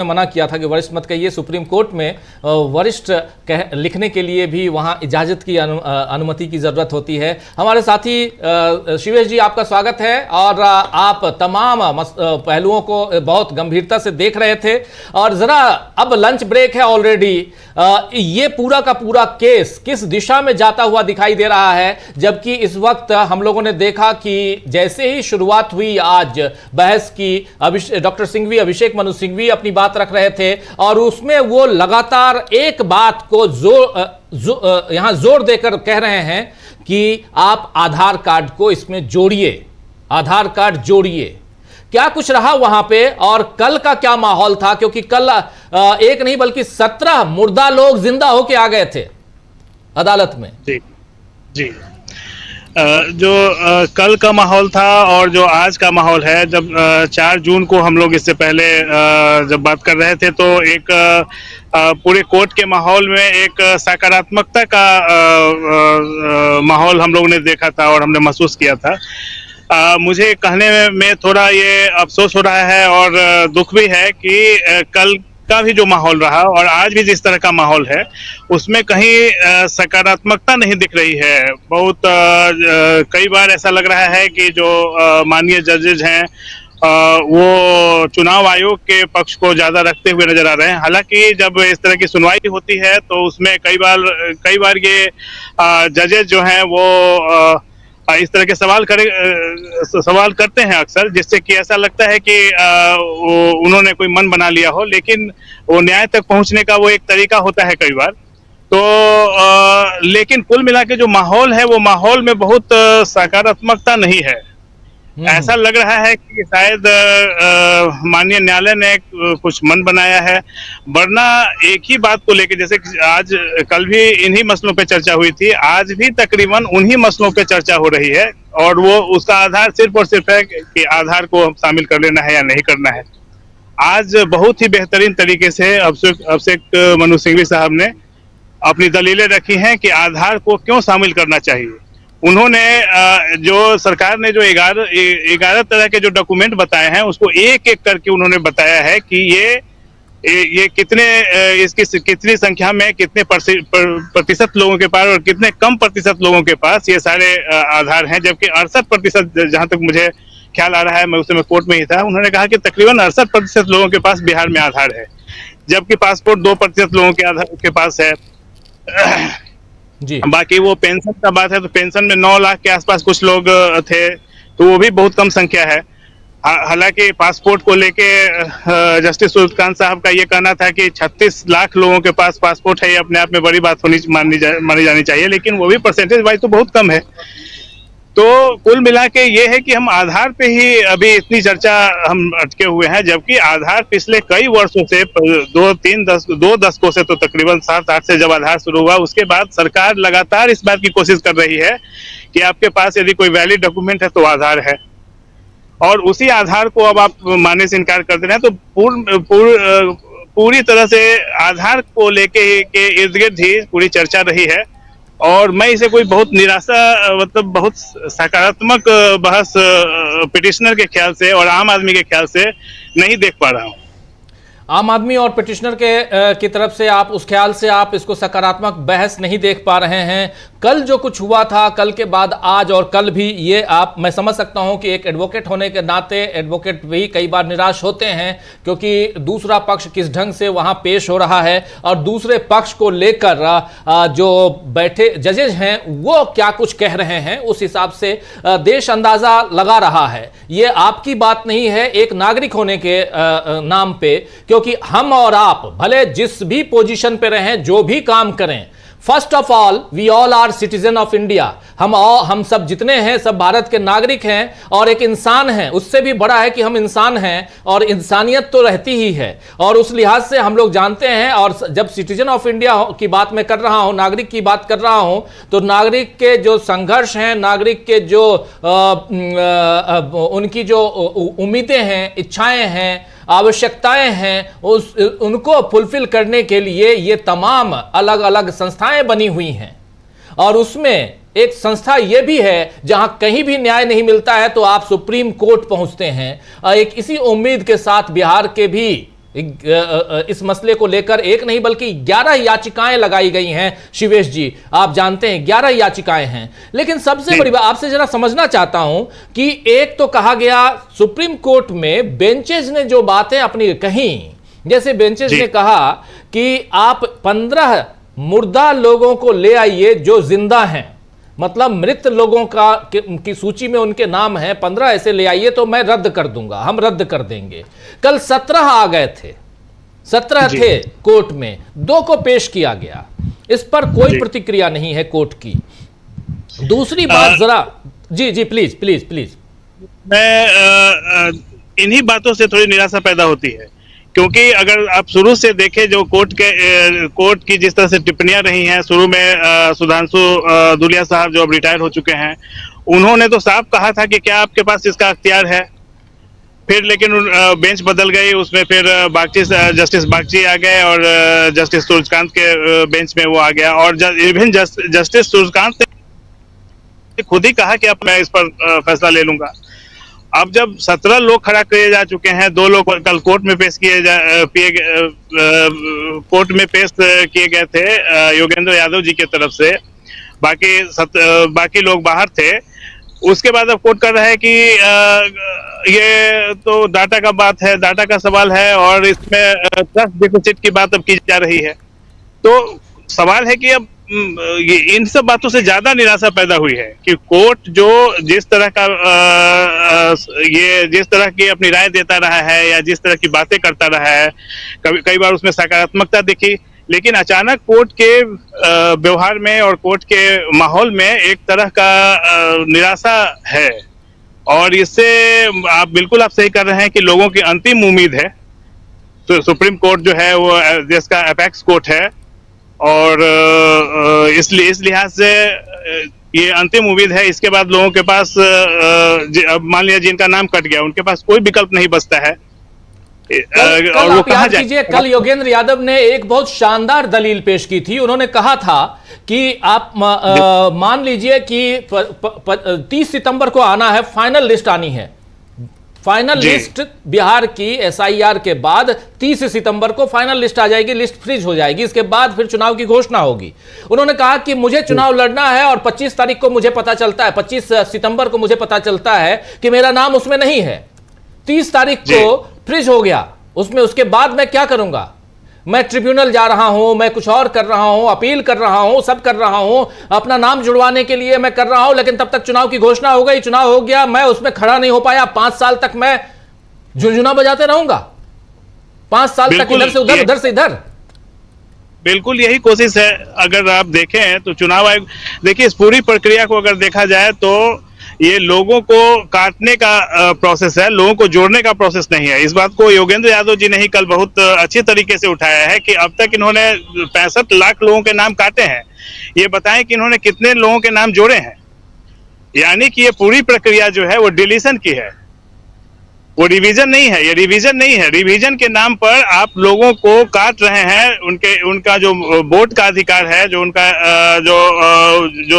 मना किया था कि वरिष्ठ मत कहिए, सुप्रीम कोर्ट में वरिष्ठ लिखने के लिए भी वहां इजाजत की अनुमति की जरूरत होती है। हमारे साथी शिवेश जी, आपका स्वागत है। और आप तमाम पहलुओं को बहुत गंभीरता से देख रहे थे और जरा अब लंच ब्रेक है ऑलरेडी, ये पूरा का पूरा केस किस दिशा में जाता हुआ दिखाई दे रहा है, जबकि इस वक्त हम लोगों ने देखा कि जैसे ही शुरुआत हुई आज बहस की, डॉक्टर सिंघवी, अभिषेक मनु सिंघवी अपनी बात रख रहे थे और उसमें वो लगातार एक बात को यहां जोर देकर कह रहे हैं कि आप आधार कार्ड को इसमें जोड़िए, आधार कार्ड जोड़िए। क्या कुछ रहा वहां पे और कल का क्या माहौल था? क्योंकि कल एक नहीं बल्कि 17 मुर्दा लोग जिंदा होके आ गए थे अदालत में। जी जी, जो कल का माहौल था और जो आज का माहौल है, जब 4 जून को हम लोग इससे पहले जब बात कर रहे थे तो एक पूरे कोर्ट के माहौल में एक सकारात्मकता का माहौल हम लोगों ने देखा था और हमने महसूस किया था। मुझे कहने में थोड़ा ये अफसोस हो रहा है और दुख भी है कि कल का भी जो माहौल रहा और आज भी जिस तरह का माहौल है उसमें कहीं सकारात्मकता नहीं दिख रही है। बहुत कई बार ऐसा लग रहा है कि जो माननीय जजेज हैं वो चुनाव आयोग के पक्ष को ज्यादा रखते हुए नजर आ रहे हैं। हालांकि जब इस तरह की सुनवाई होती है तो उसमें कई बार ये जजेज जो हैं वो इस तरह के सवाल करते हैं अक्सर, जिससे कि ऐसा लगता है कि उन्होंने कोई मन बना लिया हो, लेकिन वो न्याय तक पहुंचने का वो एक तरीका होता है कई बार। तो लेकिन कुल मिला के जो माहौल है वो माहौल में बहुत सकारात्मकता नहीं है। ऐसा लग रहा है कि शायद माननीय न्यायालय ने कुछ मन बनाया है, वरना एक ही बात को लेकर, जैसे आज कल भी इन्हीं मसलों पे चर्चा हुई थी, आज भी तकरीबन उन्हीं मसलों पे चर्चा हो रही है और वो उसका आधार सिर्फ और सिर्फ है कि आधार को शामिल कर लेना है या नहीं करना है। आज बहुत ही बेहतरीन तरीके से अभिषेक मनु सिंघवी साहब ने अपनी दलीलें रखी हैं कि आधार को क्यों शामिल करना चाहिए। उन्होंने जो सरकार ने जो 11 तरह के जो डॉक्यूमेंट बताए हैं उसको एक एक करके उन्होंने बताया है कि ये कितने इसकी कितनी संख्या में कितने प्रतिशत लोगों के पास और कितने कम प्रतिशत लोगों के पास ये सारे आधार हैं, जबकि 68% जहां तक मुझे ख्याल आ रहा है, मैं उस समय कोर्ट में ही था। उन्होंने कहा कि तकरीबन 68% लोगों के पास बिहार में आधार है, जबकि पासपोर्ट 2% लोगों के पास है जी। बाकी वो पेंशन का बात है तो पेंशन में 9 लाख के आसपास कुछ लोग थे, तो वो भी बहुत कम संख्या है। हालांकि पासपोर्ट को लेके जस्टिस सूर्यकांत साहब का ये कहना था कि 36 लाख लोगों के पास पासपोर्ट है, ये अपने आप में बड़ी बात मानी जानी चाहिए, लेकिन वो भी परसेंटेज वाइज तो बहुत कम है। तो कुल मिला के ये है कि हम आधार पे ही अभी इतनी चर्चा हम अटके हुए हैं, जबकि आधार पिछले कई वर्षों से 2 दशकों से तो तकरीबन 7-8 से जब आधार शुरू हुआ, उसके बाद सरकार लगातार इस बात की कोशिश कर रही है कि आपके पास यदि कोई वैलिड डॉक्यूमेंट है तो आधार है, और उसी आधार को अब आप मानने से इनकार कर दे रहे हैं। तो पूरी तरह से आधार को लेके के इर्द गिर्द ही पूरी चर्चा रही है और मैं इसे कोई बहुत निराशा, मतलब बहुत सकारात्मक बहस पिटिशनर के ख्याल से और आम आदमी के ख्याल से नहीं देख पा रहा हूँ। आम आदमी और पिटिशनर की तरफ से आप उस ख्याल से आप इसको सकारात्मक बहस नहीं देख पा रहे हैं। कल जो कुछ हुआ था, कल के बाद आज और कल भी, ये मैं समझ सकता हूं कि एक एडवोकेट होने के नाते एडवोकेट भी कई बार निराश होते हैं, क्योंकि दूसरा पक्ष किस ढंग से वहां पेश हो रहा है और दूसरे पक्ष को लेकर जो बैठे जजेज हैं वो क्या कुछ कह रहे हैं, उस हिसाब से देश अंदाजा लगा रहा है। ये आपकी बात नहीं है एक नागरिक होने के नाम पे, क्योंकि हम और आप भले जिस भी पोजीशन पे रहें, जो भी काम करें, first of all we all are citizen of India. हम सब जितने हैं सब भारत के नागरिक हैं और एक इंसान हैं। उससे भी बड़ा है कि हम इंसान हैं और इंसानियत तो रहती ही है, और उस लिहाज से हम लोग जानते हैं। और जब सिटीजन ऑफ इंडिया की बात मैं कर रहा हूं, नागरिक की बात कर रहा हूं, तो नागरिक के जो संघर्ष हैं, नागरिक के जो उनकी जो उम्मीदें हैं, इच्छाएं हैं, आवश्यकताएं हैं, उनको फुलफिल करने के लिए ये तमाम अलग अलग संस्थाएं बनी हुई हैं। और उसमें एक संस्था ये भी है जहां कहीं भी न्याय नहीं मिलता है तो आप सुप्रीम कोर्ट पहुंचते हैं। एक इसी उम्मीद के साथ बिहार के भी इस मसले को लेकर एक नहीं बल्कि 11 याचिकाएं लगाई गई हैं शिवेश जी, आप जानते हैं 11 याचिकाएं हैं। लेकिन सबसे बड़ी बात आपसे जरा समझना चाहता हूं कि एक तो कहा गया सुप्रीम कोर्ट में बेंचेज ने जो बातें अपनी कही, जैसे बेंचेज ने कहा कि आप 15 मुर्दा लोगों को ले आइए जो जिंदा हैं, मतलब मृत लोगों की सूची में उनके नाम हैं, 15 ऐसे ले आइए तो मैं रद्द कर दूंगा, हम रद्द कर देंगे। कल 17 आ गए थे, 17 थे कोर्ट में, 2 को पेश किया गया, इस पर कोई प्रतिक्रिया नहीं है कोर्ट की। दूसरी बात जरा जी प्लीज प्लीज प्लीज। मैं इन्हीं बातों से थोड़ी निराशा पैदा होती है, क्योंकि अगर आप शुरू से देखें जो कोर्ट की जिस तरह से टिप्पणियां रही हैं, शुरू में सुधांशु दुलिया साहब जो अब रिटायर हो चुके हैं, उन्होंने तो साफ कहा था कि क्या आपके पास इसका अख्तियार है। फिर लेकिन बेंच बदल गई, उसमें फिर जस्टिस बागची आ गए और जस्टिस सूर्यकांत के बेंच में वो आ गया, और इवन जस्टिस सूर्यकांत ने खुद ही कहा कि अब मैं इस पर फैसला ले लूंगा। अब जब 17 लोग खड़ा किए जा चुके हैं, 2 लोग कल कोर्ट में पेश किए गए थे योगेंद्र यादव जी की तरफ से, बाकी लोग बाहर थे। उसके बाद अब कोर्ट कर रहा है कि ये तो डाटा का बात है, डाटा का सवाल है, और इसमें ट्रस्ट डिफिसिट की बात अब की जा रही है। तो सवाल है कि अब इन सब बातों से ज्यादा निराशा पैदा हुई है कि कोर्ट जो जिस तरह की अपनी राय देता रहा है या जिस तरह की बातें करता रहा है, कई बार उसमें सकारात्मकता दिखी, लेकिन अचानक कोर्ट के व्यवहार में और कोर्ट के माहौल में एक तरह का निराशा है। और इससे बिल्कुल आप सही कर रहे हैं कि लोगों की अंतिम उम्मीद है, तो सुप्रीम कोर्ट जो है वो देश का एपेक्स कोर्ट है, और इसलिए इस लिहाज से ये अंतिम उम्मीद है। इसके बाद लोगों के पास अब मान लिया जिनका नाम कट गया, उनके पास कोई विकल्प नहीं बचता है। कल आप याद कीजिए, कल योगेंद्र यादव ने एक बहुत शानदार दलील पेश की थी। उन्होंने कहा था कि आप मान लीजिए कि 30 सितंबर को आना है, फाइनल लिस्ट आनी है, फाइनल लिस्ट बिहार की SIR के बाद 30 सितंबर को फाइनल लिस्ट आ जाएगी, लिस्ट फ्रीज हो जाएगी, इसके बाद फिर चुनाव की घोषणा होगी। उन्होंने कहा कि मुझे चुनाव लड़ना है और 25 तारीख को मुझे पता चलता है, 25 सितंबर को मुझे पता चलता है कि मेरा नाम उसमें नहीं है, 30 तारीख को फ्रीज हो गया उसमें, उसके बाद मैं क्या करूंगा? मैं ट्रिब्यूनल जा रहा हूं, मैं कुछ और कर रहा हूं, अपील कर रहा हूं, सब कर रहा हूं, अपना नाम जुड़वाने के लिए मैं कर रहा हूं, लेकिन तब तक चुनाव की घोषणा हो गई, चुनाव हो गया, मैं उसमें खड़ा नहीं हो पाया, 5 साल तक मैं झुंझुना बजाते रहूंगा, 5 साल तक इधर से उधर, उधर से इधर। बिल्कुल यही कोशिश है। अगर आप देखें तो चुनाव आयोग, देखिए इस पूरी प्रक्रिया को अगर देखा जाए तो ये लोगों को काटने का प्रोसेस है, लोगों को जोड़ने का प्रोसेस नहीं है। इस बात को योगेंद्र यादव जी ने ही कल बहुत अच्छी तरीके से उठाया है कि अब तक इन्होंने 65 लाख लोगों के नाम काटे हैं, ये बताएं कि इन्होंने कितने लोगों के नाम जोड़े हैं। यानी कि ये पूरी प्रक्रिया जो है वो डिलीशन की है, वो रिवीजन नहीं है, ये रिवीजन नहीं है। रिवीजन के नाम पर आप लोगों को काट रहे हैं, उनका जो वोट का अधिकार है, जो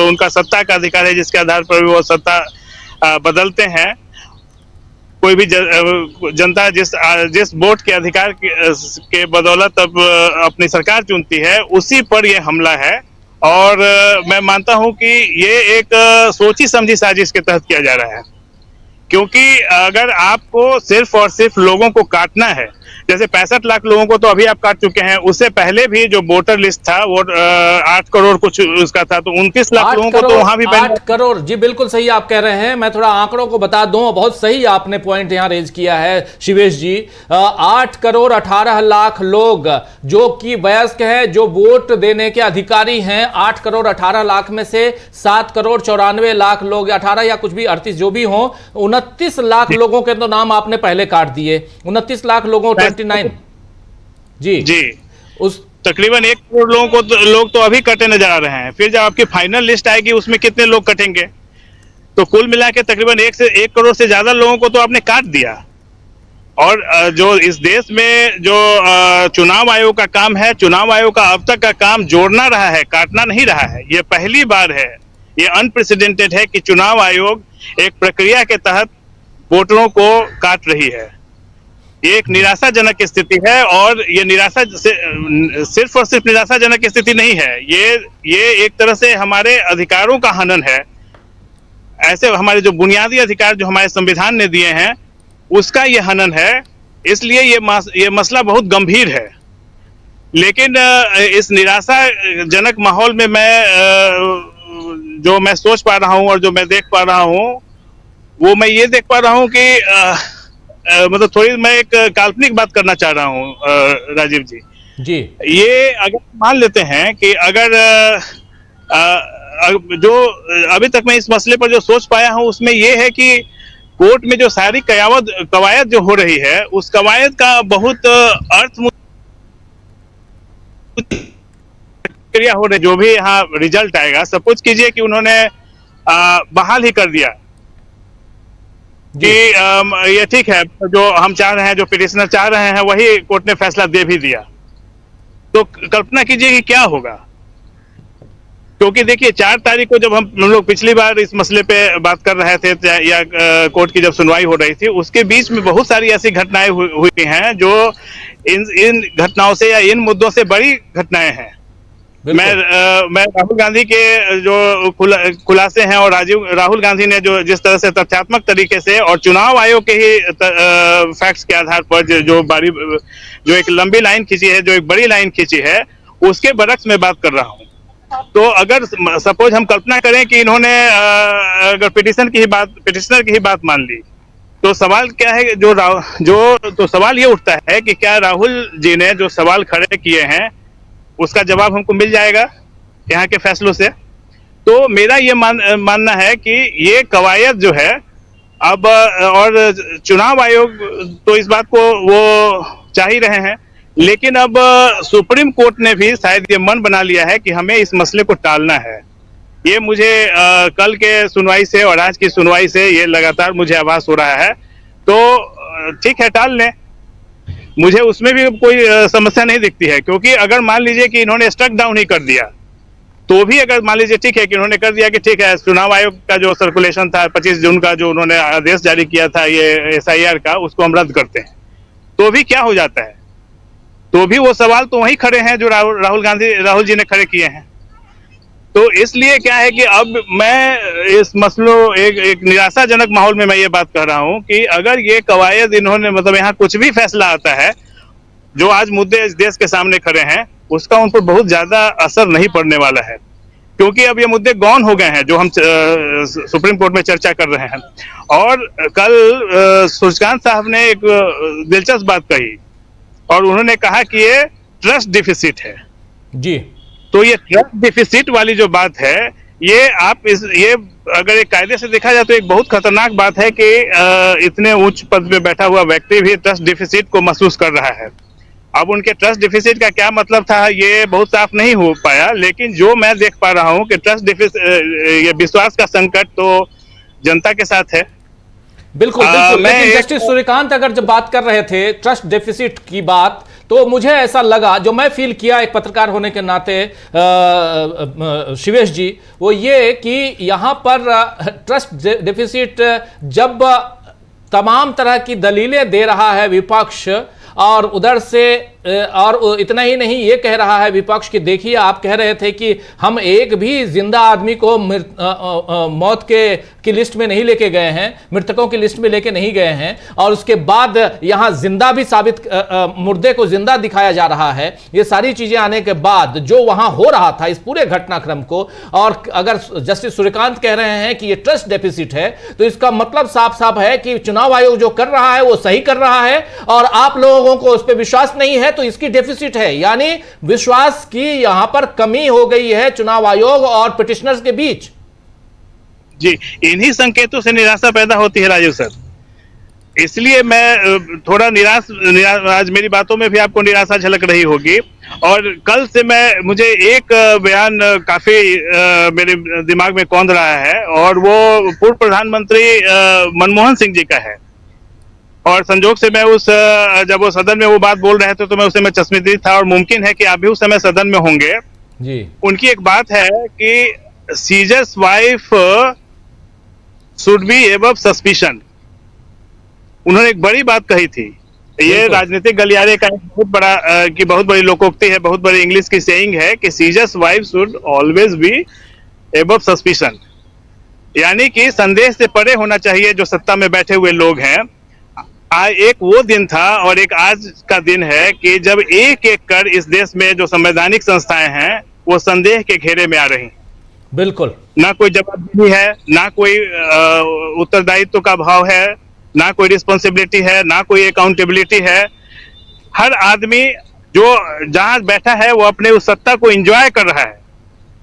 उनका सत्ता का अधिकार है, जिसके आधार पर वो सत्ता बदलते हैं। कोई भी जनता जिस वोट के अधिकार के बदौलत अब अपनी सरकार चुनती है, उसी पर ये हमला है। और मैं मानता हूं कि ये एक सोची समझी साजिश के तहत किया जा रहा है, क्योंकि अगर आपको सिर्फ और सिर्फ लोगों को काटना है, जैसे 65 लाख लोगों को तो अभी आप काट चुके हैं, उससे पहले भी जो वोटर लिस्ट था वो 8 करोड़ कुछ उसका था, तो 29 लाख लोगों को तो वहां भी 8 करोड़। जी बिल्कुल सही आप कह रहे हैं। मैं थोड़ा आंकड़ों को बता दूं, बहुत सही आपने पॉइंट यहां रेज किया है शिवेश जी। 8 करोड़ 18 लाख लोग जो कि वयस्क है, जो वोट देने के अधिकारी हैं, 8 करोड़ 18 लाख में से 7 करोड़ 94 लाख लोग, 18 या कुछ भी 38 जो भी हो, 29 लाख लोगों के तो नाम आपने पहले काट दिए। 29 लाख लोगों 29 जी उस तकरीबन 1 करोड़ लोग तो अभी कटे नजर आ रहे हैं। फिर जब आपकी फाइनल लिस्ट आएगी उसमें कितने लोग कटेंगे, तो कुल मिला के तकरीबन 1 करोड़ से ज्यादा लोगों को तो आपने काट दिया। और जो इस देश में जो चुनाव आयोग का काम है, चुनाव आयोग का अब तक का काम जोड़ना रहा है, काटना नहीं रहा है। ये पहली बार है, ये अनप्रेसिडेंटेड है कि चुनाव आयोग एक प्रक्रिया के तहत वोटरों को काट रही है। ये एक निराशाजनक स्थिति है, और ये सिर्फ और सिर्फ निराशाजनक स्थिति नहीं है, ये एक तरह से हमारे अधिकारों का हनन है। ऐसे हमारे जो बुनियादी अधिकार जो हमारे संविधान ने दिए हैं उसका ये हनन है। इसलिए ये मसला बहुत गंभीर है। लेकिन इस निराशाजनक माहौल में जो मैं सोच पा रहा हूँ और जो मैं देख पा रहा हूँ, वो मैं ये देख पा रहा हूँ कि मतलब थोड़ी मैं एक काल्पनिक बात करना चाह रहा हूँ राजीव जी। जी, ये अगर मान लेते हैं कि अगर जो अभी तक मैं इस मसले पर जो सोच पाया हूँ उसमें ये है कि कोर्ट में जो सारी कवायद जो हो रही है, उस कवायद का बहुत प्रक्रिया हो रही, जो भी यहाँ रिजल्ट आएगा, सपोज कीजिए कि उन्होंने बहाल ही कर दिया कि ये ठीक है, जो हम चाह रहे हैं, जो पिटिशनर चाह रहे हैं, वही कोर्ट ने फैसला दे भी दिया, तो कल्पना कीजिए कि क्या होगा। क्योंकि देखिए 4 तारीख को जब हम लोग पिछली बार इस मसले पे बात कर रहे थे या कोर्ट की जब सुनवाई हो रही थी, उसके बीच में बहुत सारी ऐसी घटनाएं हुई हैं जो इन घटनाओं से या इन मुद्दों से बड़ी घटनाएं हैं। मैं राहुल गांधी के जो खुलासे हैं और राहुल गांधी ने जो जिस तरह से तथ्यात्मक तरीके से और चुनाव आयोग के ही फैक्ट्स के आधार पर जो एक लंबी लाइन खींची है, जो एक बड़ी लाइन खींची है, उसके बरक्स में बात कर रहा हूँ। तो अगर सपोज हम कल्पना करें कि इन्होंने अगर पिटिशनर की ही बात मान ली, तो सवाल क्या है, तो सवाल ये उठता है कि क्या राहुल जी ने जो सवाल खड़े किए हैं उसका जवाब हमको मिल जाएगा यहाँ के फैसलों से। तो मेरा ये मानना है कि ये कवायद जो है अब, और चुनाव आयोग तो इस बात को वो चाह ही रहे हैं, लेकिन अब सुप्रीम कोर्ट ने भी शायद ये मन बना लिया है कि हमें इस मसले को टालना है। ये मुझे कल के सुनवाई से और आज की सुनवाई से ये लगातार मुझे आभास हो रहा है। तो ठीक है, टाल लें, मुझे उसमें भी कोई समस्या नहीं दिखती है। क्योंकि अगर मान लीजिए कि इन्होंने स्ट्रक डाउन ही कर दिया, तो भी अगर मान लीजिए ठीक है कि उन्होंने कर दिया कि ठीक है, चुनाव आयोग का जो सर्कुलेशन था 25 जून का, जो उन्होंने आदेश जारी किया था ये SIR का, उसको हम रद्द करते हैं, तो भी क्या हो जाता है? तो भी वो सवाल तो वही खड़े हैं जो राहुल जी ने खड़े किए हैं। तो इसलिए क्या है कि अब मैं इस मसलों एक निराशाजनक माहौल में मैं ये बात कर रहा हूं कि अगर ये कवायद इन्होंने, मतलब यहाँ कुछ भी फैसला आता है, जो आज मुद्दे इस देश के सामने खड़े हैं, उसका उन पर बहुत ज्यादा असर नहीं पड़ने वाला है। क्योंकि अब ये मुद्दे गौन हो गए हैं जो हम सुप्रीम कोर्ट में चर्चा कर रहे हैं। और कल सूर्यकांत साहब ने एक दिलचस्प बात कही और उन्होंने कहा कि ये ट्रस्ट डिफिसिट है जी। तो ये ट्रस्ट डिफिसिट वाली जो बात है, ये अगर एक कायदे से देखा जाए तो एक बहुत खतरनाक बात है कि इतने उच्च पद पे बैठा हुआ व्यक्ति भी ट्रस्ट डिफिसिट को महसूस कर रहा है। अब उनके ट्रस्ट डिफिसिट का क्या मतलब था ये बहुत साफ नहीं हो पाया, लेकिन जो मैं देख पा रहा हूँ कि ये विश्वास का संकट तो जनता के साथ है। बिल्कुल लेकिन जस्टिस सूर्यकांत अगर जब बात कर रहे थे ट्रस्ट डेफिसिट की बात, तो मुझे ऐसा लगा, जो मैं फील किया एक पत्रकार होने के नाते शिवेश जी, वो ये कि यहां पर ट्रस्ट डेफिसिट जब तमाम तरह की दलीलें दे रहा है विपक्ष, और उधर से और इतना ही नहीं, ये कह रहा है विपक्ष कि देखिए, आप कह रहे थे कि हम एक भी जिंदा आदमी को मौत की लिस्ट में नहीं लेके गए हैं, मृतकों की लिस्ट में लेके नहीं गए हैं, और उसके बाद यहां जिंदा भी मुर्दे को जिंदा दिखाया जा रहा है। ये सारी चीजें आने के बाद जो वहां हो रहा था इस पूरे घटनाक्रम को, और अगर जस्टिस सूर्यकांत कह रहे हैं कि ये ट्रस्ट डेफिसिट है, तो इसका मतलब साफ साफ है कि चुनाव आयोग जो कर रहा है वो सही कर रहा है और आप लोगों को उस पर विश्वास नहीं है, तो इसकी डेफिसिट है। यानी विश्वास की यहां पर कमी हो गई है चुनाव आयोग और पिटिशनर्स के बीच। जी, इन्हीं संकेतों से निराशा पैदा होती है राजीव सर। इसलिए मैं थोड़ा निराश आज मेरी बातों में भी आपको निराशा झलक रही होगी। और कल से मुझे एक बयान काफी मेरे दिमाग में कौंध रहा है, और वो पूर्व प्रधानमंत्री मनमोहन सिंह जी का है। और संजोग से मैं जब वो सदन में वो बात बोल रहे थे तो मैं उस समय चश्मदीद था, और मुमकिन है कि आप भी उस समय सदन में होंगे जी। उनकी एक बात है कि seizures wife should be above suspicion. उन्होंने एक बड़ी बात कही थी ये बिल्कुल। राजनीतिक गलियारे का एक बहुत बड़ा की बहुत बड़ी लोकोक्ति है, बहुत बड़ी इंग्लिश की सेइंग है कि seizures wife should always be above suspicion. यानी कि संदेह से परे होना चाहिए जो सत्ता में बैठे हुए लोग हैं। आज एक वो दिन था और एक आज का दिन है कि जब एक एक कर इस देश में जो संवैधानिक संस्थाएं हैं वो संदेह के घेरे में आ रही हैं। बिल्कुल। ना कोई जवाबदेही है, ना कोई उत्तरदायित्व का भाव है, ना कोई रिस्पॉन्सिबिलिटी है, ना कोई अकाउंटेबिलिटी है। हर आदमी जो जहां बैठा है वो अपने उस सत्ता को एंजॉय कर रहा है।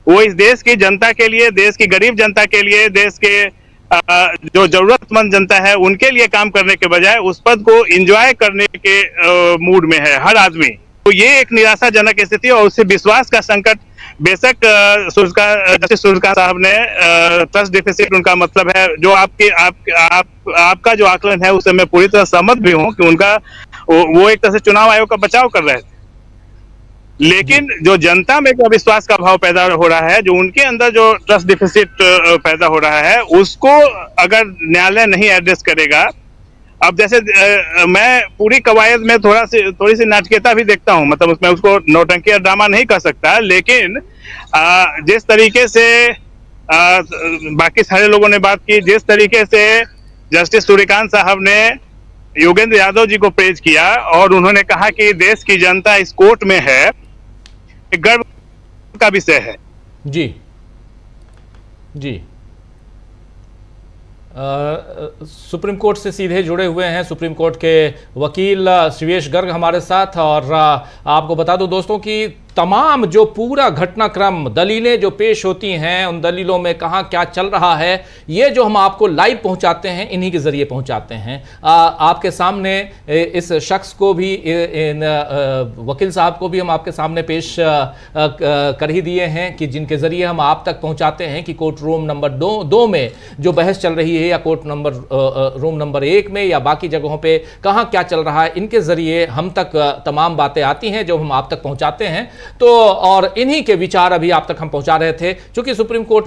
वो इस देश की जनता के लिए, देश की गरीब जनता के लिए, देश के जो जरूरतमंद जनता है उनके लिए काम करने के बजाय उस पद को एंजॉय करने के मूड में है हर आदमी। तो ये एक निराशाजनक स्थिति और उससे विश्वास का संकट। बेशक जस्टिस सूर्यकांत साहब ने ट्रस्ट डिफिसिट उनका मतलब है, जो आपका जो आकलन है उससे मैं पूरी तरह सहमत भी हूं कि उनका वो एक तरह से चुनाव आयोग का बचाव कर रहे थे। लेकिन जो जनता में जो विश्वास का भाव पैदा हो रहा है, जो उनके अंदर जो ट्रस्ट डिफिसिट पैदा हो रहा है, उसको अगर न्यायालय नहीं एड्रेस करेगा। अब जैसे मैं पूरी कवायद में थोड़ी सी नाटकीयता भी देखता हूं, मतलब उसमें उसको नौटंकी या ड्रामा नहीं कर सकता, लेकिन जिस तरीके से बाकी सारे लोगों ने बात की, जिस तरीके से जस्टिस सूर्यकांत साहब ने योगेंद्र यादव जी को प्रेज किया और उन्होंने कहा कि देश की जनता इस कोर्ट में है, एक गर्व का विषय है। जी जी। सुप्रीम कोर्ट से सीधे जुड़े हुए हैं सुप्रीम कोर्ट के वकील शिवेश गर्ग हमारे साथ। और आपको बता दूं दोस्तों कि तमाम जो पूरा घटनाक्रम, दलीलें जो पेश होती हैं, उन दलीलों में कहाँ क्या चल रहा है, ये जो हम आपको लाइव पहुंचाते हैं, इन्हीं के जरिए पहुंचाते हैं। आपके सामने इस शख्स को भी, वकील साहब को भी हम आपके सामने पेश कर ही दिए हैं कि जिनके जरिए हम आप तक पहुंचाते हैं कि कोर्ट रूम नंबर 2 में जो बहस चल रही है, या कोर्ट रूम नंबर 1 में, या बाकी जगहों पे कहाँ क्या चल रहा है, इनके जरिए हम तक तमाम बातें आती हैं जो हम आप तक पहुंचाते हैं। तो और इन्हीं के विचार अभी आप तक हम पहुंचा रहे थे, चूंकि सुप्रीम कोर्ट में